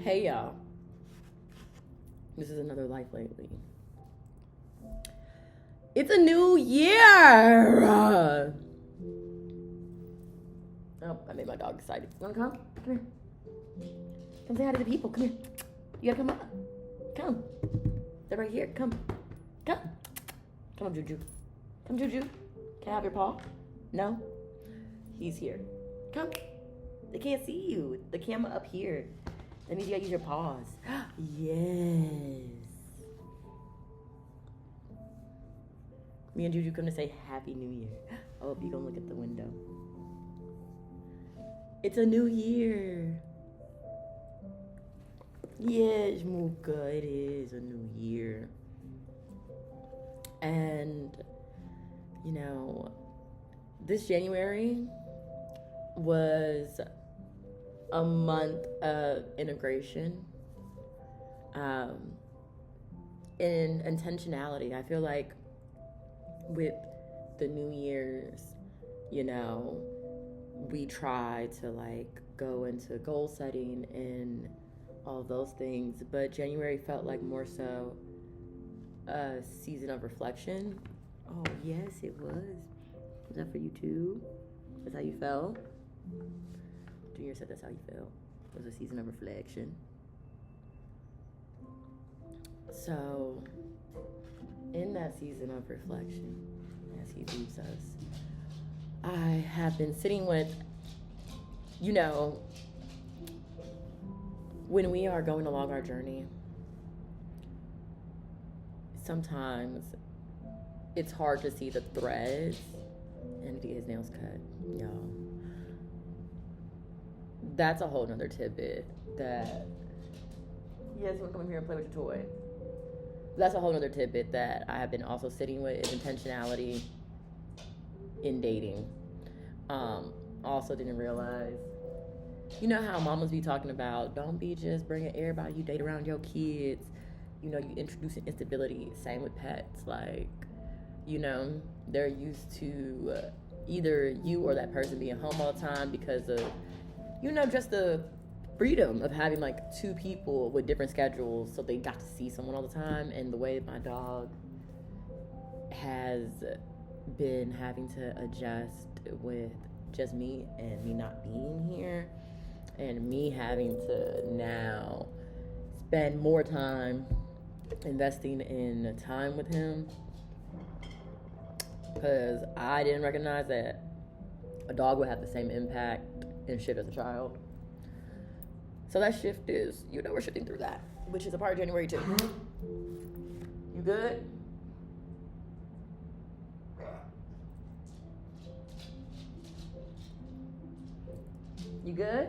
Hey y'all, this is another Life Lately. It's a new year! Oh, I made my dog excited. You wanna come? Come here. Come say hi to the people. Come here. You gotta come up. Come. They're right here. Come. Come. Come on, Juju. Come, Juju. Can I have your paw? No? He's here. Come. They can't see you. The camera up here. That means you gotta use your paws. Yes. Me and Juju come to say Happy New Year. I hope you gonna look at the window. It's a new year. Yes, Muka, it is a new year. And, you know, this January was a month of integration and intentionality. I feel like with the New Year's, you know, we try to like go into goal setting and all of those things, but January felt like more so a season of reflection. Oh yes, it was. Was that for you too? That's how you felt? Junior said that's how you felt. It was a season of reflection. So, in that season of reflection, as he leaves us, I have been sitting with, you know, when we are going along our journey, sometimes it's hard to see the threads and to get his nails cut, y'all. That's a whole nother tidbit that, yes, you want to come in here and play with your toy. That's a whole nother tidbit that I have been also sitting with, is intentionality in dating. Also didn't realize, you know how mamas be talking about, don't be just bringing everybody you date around your kids. You know, you introducing instability. Same with pets. Like, you know, they're used to either you or that person being home all the time because of, you know, just the freedom of having like two people with different schedules, so they got to see someone all the time. And the way my dog has been having to adjust with just me and me not being here, and me having to now spend more time investing in time with him, because I didn't recognize that a dog would have the same impact and shift as a child. So that shift is, you know, we're shifting through that, which is a part of January too. You good? You good?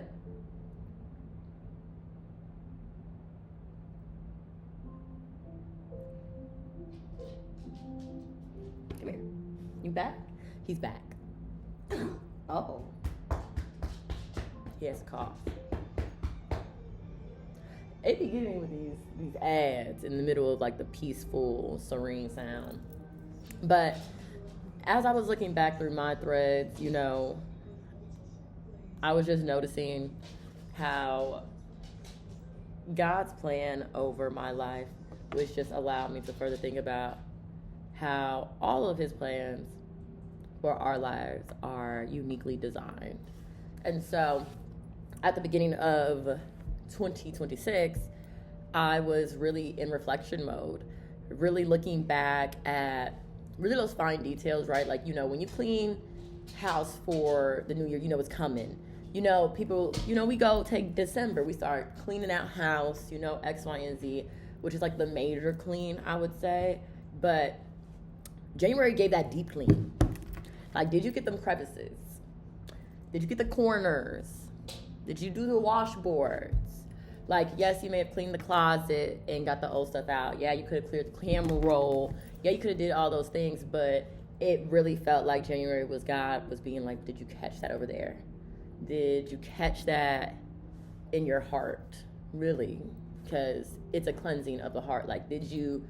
Come here. You back? He's back. Oh. He has a cough. It be giving me with these ads in the middle of like the peaceful, serene sound. But as I was looking back through my threads, you know, I was just noticing how God's plan over my life was just allowed me to further think about how all of his plans for our lives are uniquely designed. And so at the beginning of 2026, I was really in reflection mode, really looking back at really those fine details, right? Like, you know, when you clean house for the new year, you know it's coming. You know, people, you know, we go take December, we start cleaning out house, you know, X, Y, and Z, which is like the major clean, I would say. But January gave that deep clean. Like, did you get them crevices? Did you get the corners? Did you do the washboards? Like, yes, you may have cleaned the closet and got the old stuff out. Yeah, you could have cleared the camera roll. Yeah, you could have did all those things, but it really felt like January was God was being like, did you catch that over there? Did you catch that in your heart? Really? Because it's a cleansing of the heart. Like, did you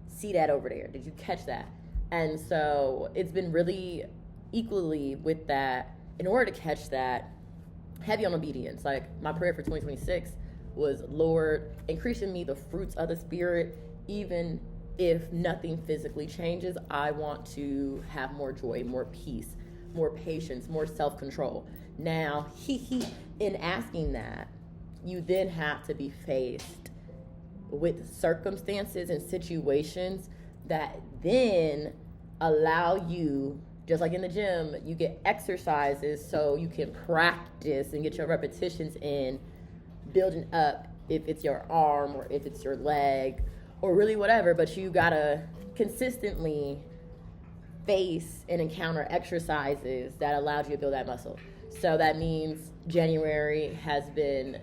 see that over there? Did you catch that? And so it's been really equally with that, in order to catch that, heavy on obedience. Like, my prayer for 2026 was, Lord, increase in me the fruits of the Spirit. Even if nothing physically changes, I want to have more joy, more peace, more patience, more self-control. Now, in asking that, you then have to be faced with circumstances and situations that then allow you, just like in the gym, you get exercises so you can practice and get your repetitions in, building up, if it's your arm or if it's your leg or really whatever, but you gotta consistently face and encounter exercises that allows you to build that muscle. So that means January has been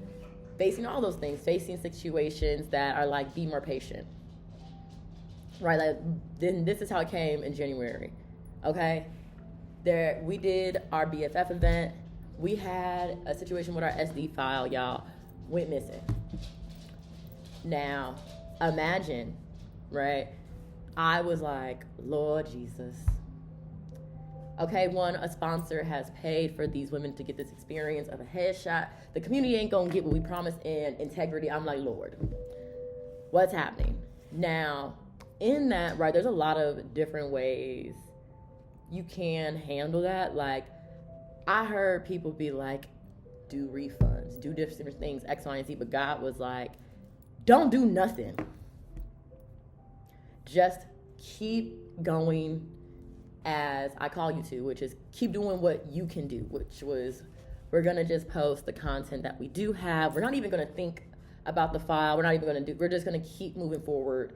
facing all those things, facing situations that are like, be more patient, right? Like, then this is how it came in January, okay? We did our BFF event. We had a situation with our SD file, y'all, went missing. Now, imagine, right? I was like, Lord Jesus. Okay, a sponsor has paid for these women to get this experience of a headshot. The community ain't gonna get what we promised in integrity. I'm like, Lord, what's happening? Now, in that, right, there's a lot of different ways you can handle that. Like, I heard people be like, do refunds, do different things, X, Y, and Z, but God was like, don't do nothing. Just keep going as I call you to, which is keep doing what you can do, which was, we're gonna just post the content that we do have. We're not even gonna think about the file. We're just gonna keep moving forward.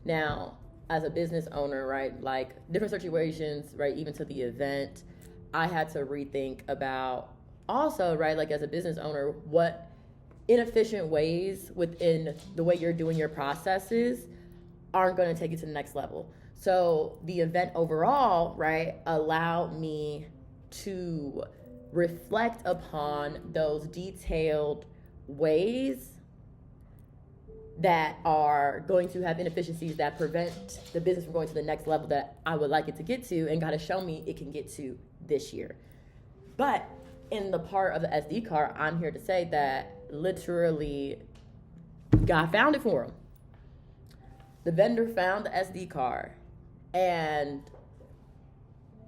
Now, as a business owner, right, like different situations, right, even to the event, I had to rethink about also, right, like as a business owner, what inefficient ways within the way you're doing your processes aren't going to take you to the next level. So the event overall, right, allowed me to reflect upon those detailed ways that are going to have inefficiencies that prevent the business from going to the next level that I would like it to get to, and God has shown me it can get to this year. But in the part of the SD card, I'm here to say that literally God found it for him. The vendor found the SD card, and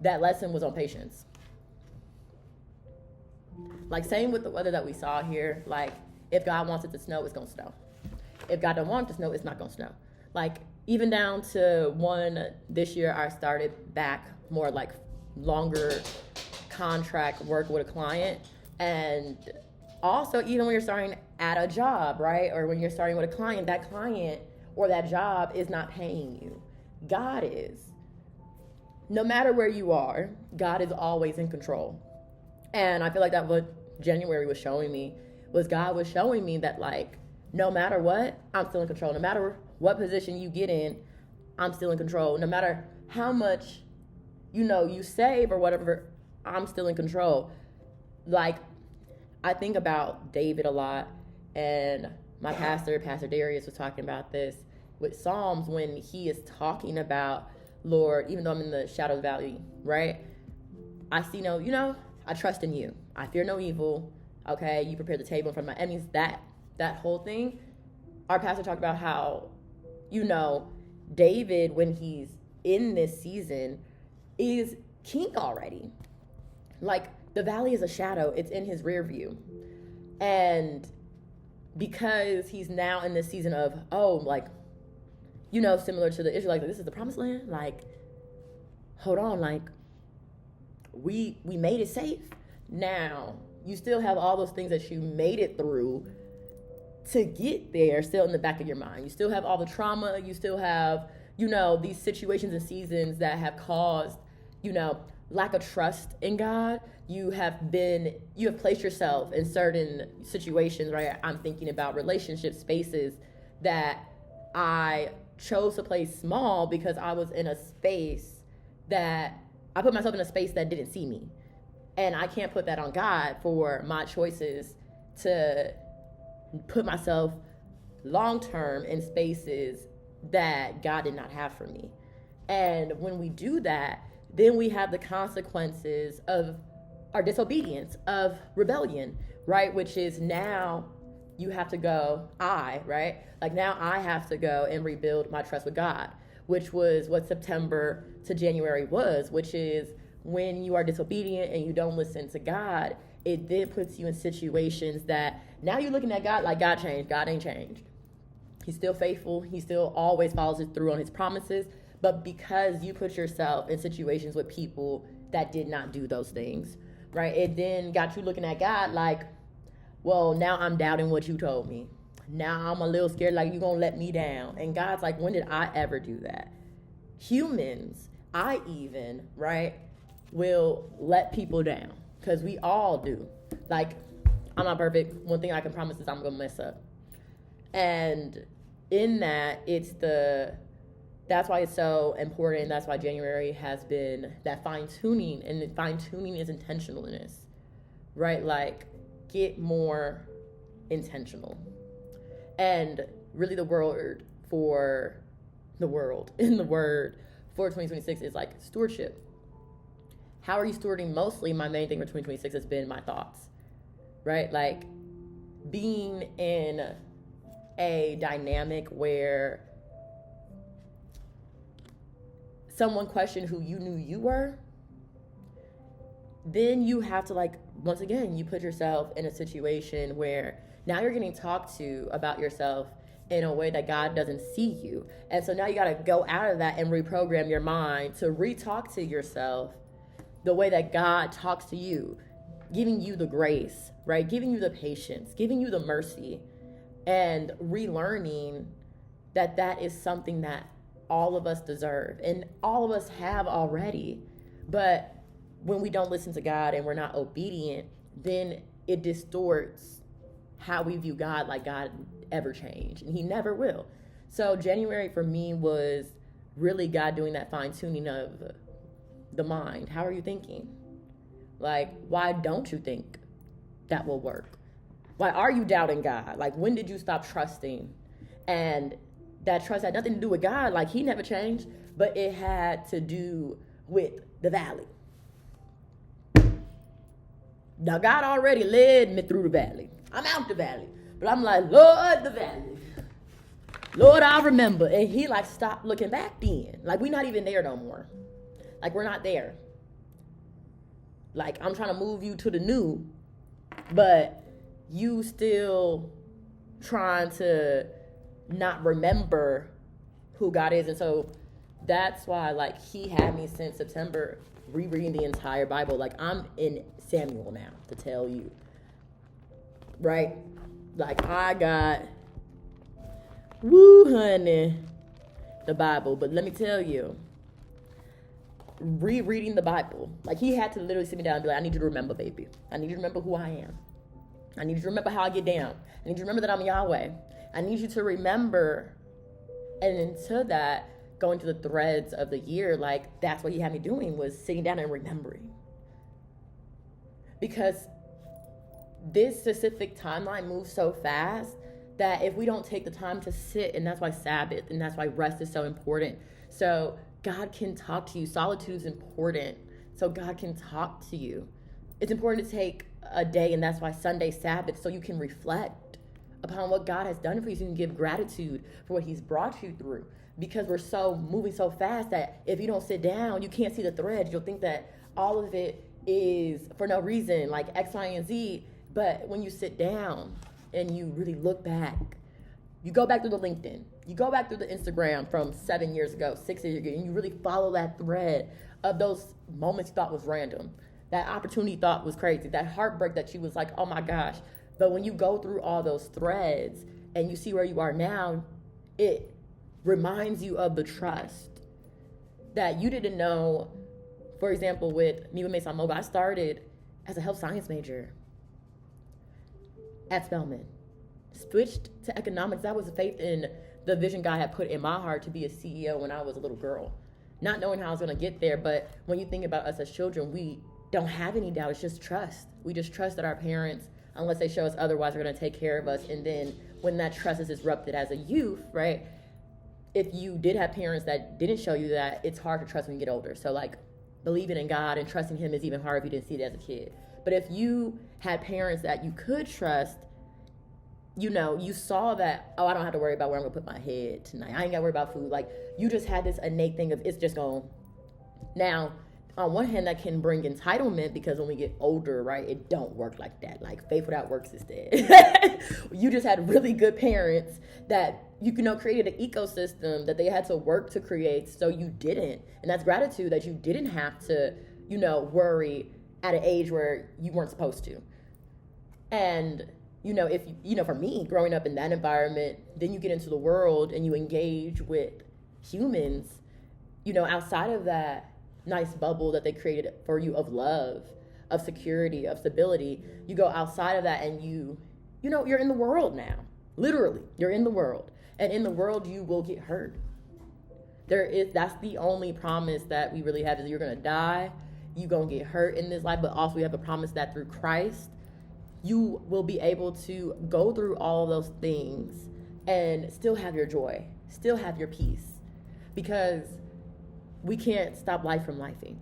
that lesson was on patience. Like, same with the weather that we saw here. Like, if God wants it to snow, it's gonna snow. If God don't want it to snow, it's not gonna snow. Like, even down to this year, I started back more like longer contract work with a client. And also, even when you're starting at a job, right? Or when you're starting with a client, that client or that job is not paying you. God is. No matter where you are, God is always in control. And I feel like that what January was showing me was God was showing me that, like, no matter what, I'm still in control. No matter what position you get in, I'm still in control. No matter how much, you save or whatever, I'm still in control. Like, I think about David a lot, and my Pastor Darius, was talking about this with Psalms when he is talking about, Lord, even though I'm in the shadow of the valley, right? I see I trust in you. I fear no evil. Okay, you prepare the table in front of my enemies. That whole thing. Our pastor talked about how, David, when he's in this season, is king already. Like, the valley is a shadow. It's in his rear view. And because he's now in this season of, similar to the Israelites, like, this is the promised land. Like, hold on, like, we made it safe. Now, you still have all those things that you made it through to get there still in the back of your mind. You still have all the trauma. You still have, these situations and seasons that have caused, lack of trust in God. You have placed yourself in certain situations, right? I'm thinking about relationship spaces that I chose to play small because I was in a space that I put myself in a space that didn't see me. And I can't put that on God for my choices to put myself long-term in spaces that God did not have for me. And when we do that, then we have the consequences of our disobedience, of rebellion, right? Which is now you have to go, right? Like now I have to go and rebuild my trust with God, which was what September to January was, which is when you are disobedient and you don't listen to God, it then puts you in situations that now you're looking at God like God changed. God ain't changed. He's still faithful. He still always follows through on his promises. But because you put yourself in situations with people that did not do those things, right? It then got you looking at God like, well, now I'm doubting what you told me. Now I'm a little scared, like you're going to let me down. And God's like, when did I ever do that? Humans, I even, right, will let people down because we all do. Like, I'm not perfect. One thing I can promise is I'm going to mess up. And in that, that's why it's so important. That's why January has been that fine-tuning, and fine-tuning is intentionalness, right? Like, get more intentional. And really the word for 2026 is like stewardship. How are you stewarding? Mostly my main thing for 2026 has been my thoughts, right? Like being in a dynamic where someone questioned who you knew you were, then you have to, like, once again, you put yourself in a situation where now you're getting talked to about yourself in a way that God doesn't see you. And so now you got to go out of that and reprogram your mind to re-talk to yourself the way that God talks to you, giving you the grace, right? Giving you the patience, giving you the mercy, and relearning that is something that all of us deserve and all of us have already. But when we don't listen to God and we're not obedient, then it distorts how we view God, like God ever changed, and he never will. So January for me was really God doing that fine-tuning of the mind. How are you thinking? Like, why don't you think that will work? Why are you doubting God? Like, when did you stop trusting? And that trust had nothing to do with God. Like, he never changed, but it had to do with the valley. Now, God already led me through the valley. I'm out the valley. But I'm like, Lord, the valley. Lord, I remember. And he like stopped looking back then. Like, we're not even there no more. Like, we're not there. Like, I'm trying to move you to the new, but you still trying to not remember who God is. And so that's why, like, he had me since September rereading the entire Bible. Like, I'm in Samuel now, to tell you. Right? Like, I got, honey, the Bible. But let me tell you, rereading the Bible, like, he had to literally sit me down and be like, I need you to remember, baby. I need you to remember who I am. I need you to remember how I get down. I need you to remember that I'm Yahweh. I need you to remember. And into that, going to the threads of the year, like, that's what he had me doing, was sitting down and remembering. Because this specific timeline moves so fast that if we don't take the time to sit, and that's why Sabbath, and that's why rest is so important. So God can talk to you. Solitude is important. So God can talk to you. It's important to take a day, and that's why Sunday Sabbath, so you can reflect upon what God has done for you, so you can give gratitude for what he's brought you through. Because we're so moving so fast that if you don't sit down, you can't see the threads. You'll think that all of it is for no reason, like X, Y, and Z. But when you sit down and you really look back, you go back through the LinkedIn, you go back through the Instagram from 7 years ago, 6 years ago, and you really follow that thread of those moments you thought was random, that opportunity you thought was crazy, that heartbreak that you was like, oh my gosh. But when you go through all those threads and you see where you are now, it reminds you of the trust that you didn't know. For example, with me with Maison Mogul, I started as a health science major at Spelman. Switched to economics. That was faith in the vision God had put in my heart to be a CEO when I was a little girl. Not knowing how I was going to get there, but when you think about us as children, we don't have any doubt. It's just trust. We just trust that our parents, unless they show us otherwise, are going to take care of us. And then when that trust is disrupted as a youth, right, if you did have parents that didn't show you that, it's hard to trust when you get older. So, like, believing in God and trusting him is even hard if you didn't see it as a kid. But if you had parents that you could trust, you know, you saw that, oh, I don't have to worry about where I'm gonna put my head tonight. I ain't gotta worry about food. Like, you just had this innate thing of, it's just going. Now, on one hand, that can bring entitlement, because when we get older, right, it don't work like that. Like, faith without works is dead. You just had really good parents that, you know, created an ecosystem that they had to work to create, so you didn't. And that's gratitude, that you didn't have to, you know, worry at an age where you weren't supposed to. And, you know, if, you know, for me, growing up in that environment, then you get into the world and you engage with humans, you know, outside of that nice bubble that they created for you of love, of security, of stability, you go outside of that and you know, you're in the world now. Literally, you're in the world. And in the world, you will get hurt. That's the only promise that we really have, is you're going to die, you're going to get hurt in this life, but also we have a promise that through Christ, you will be able to go through all of those things and still have your joy, still have your peace, because we can't stop life from lifing.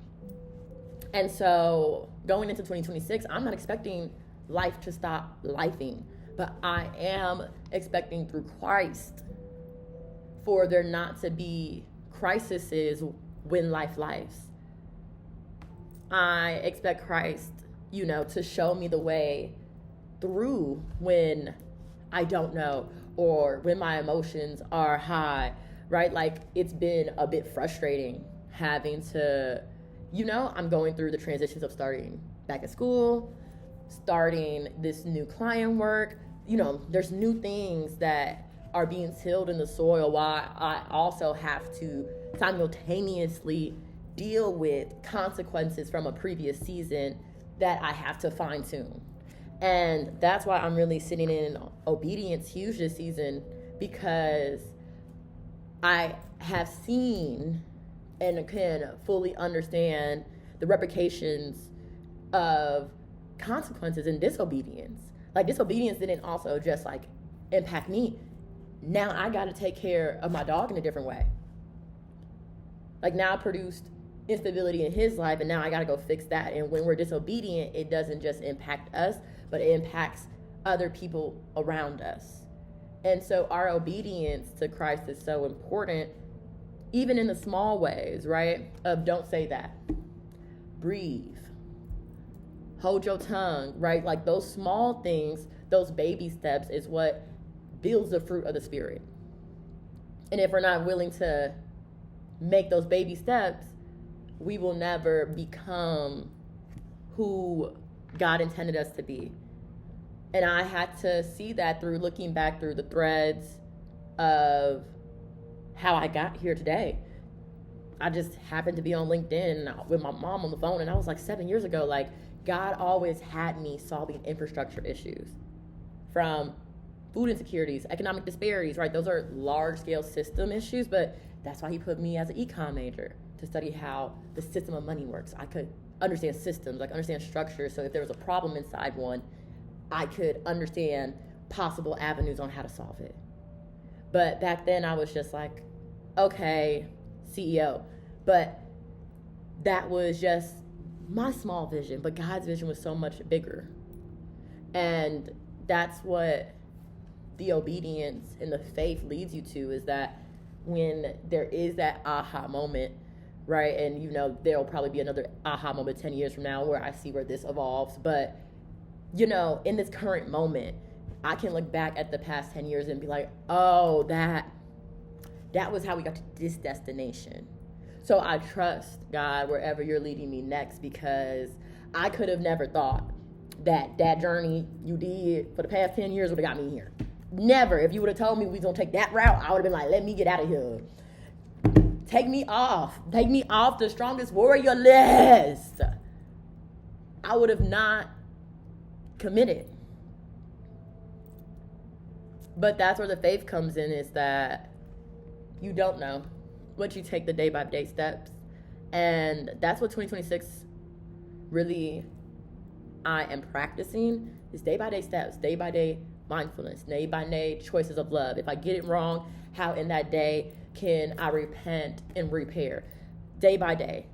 And so going into 2026, I'm not expecting life to stop lifing, but I am expecting through Christ for there not to be crises when life lives. I expect Christ, you know, to show me the way through when I don't know, or when my emotions are high, right? Like, it's been a bit frustrating having to, you know, I'm going through the transitions of starting back at school, starting this new client work. You know, there's new things that are being tilled in the soil, while I also have to simultaneously deal with consequences from a previous season that I have to fine tune. And that's why I'm really sitting in obedience huge this season, because I have seen and can fully understand the repercussions of consequences in disobedience. Like, disobedience didn't also just like impact me. Now I got to take care of my dog in a different way. Like, now I produced instability in his life, and now I got to go fix that. And when we're disobedient, it doesn't just impact us, but it impacts other people around us. And so our obedience to Christ is so important, even in the small ways, right? Of don't say that. Breathe. Hold your tongue, right? Like, those small things, those baby steps is what builds the fruit of the Spirit. And if we're not willing to make those baby steps, we will never become who God intended us to be. And I had to see that through looking back through the threads of how I got here today. I just happened to be on LinkedIn with my mom on the phone, and I was like 7 years ago, like, God always had me solving infrastructure issues, from food insecurities, economic disparities, right? Those are large-scale system issues, but that's why he put me as an econ major, to study how the system of money works. I could understand systems, like understand structure, so if there was a problem inside one, I could understand possible avenues on how to solve it. But back then I was just like, okay, CEO. But that was just my small vision, but God's vision was so much bigger. And that's what the obedience and the faith leads you to, is that when there is that aha moment, right? And, you know, there'll probably be another aha moment 10 years from now where I see where this evolves. But, you know, in this current moment, I can look back at the past 10 years and be like, oh, that was how we got to this destination. So I trust God wherever you're leading me next, because I could have never thought that journey you did for the past 10 years would have got me here. Never. If you would have told me we was going to take that route, I would have been like, let me get out of here. Take me off the strongest warrior list. I would have not committed. But that's where the faith comes in, is that you don't know, but you take the day by day steps. And that's what 2026 really I am practicing, is day by day steps, day by day mindfulness, day by day choices of love. If I get it wrong, how in that day can I repent and repair? Day by day,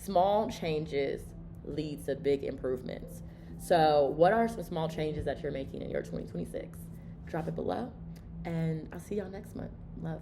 small changes lead to big improvements. So, what are some small changes that you're making in your 2026? Drop it below, and I'll see y'all next month. Love.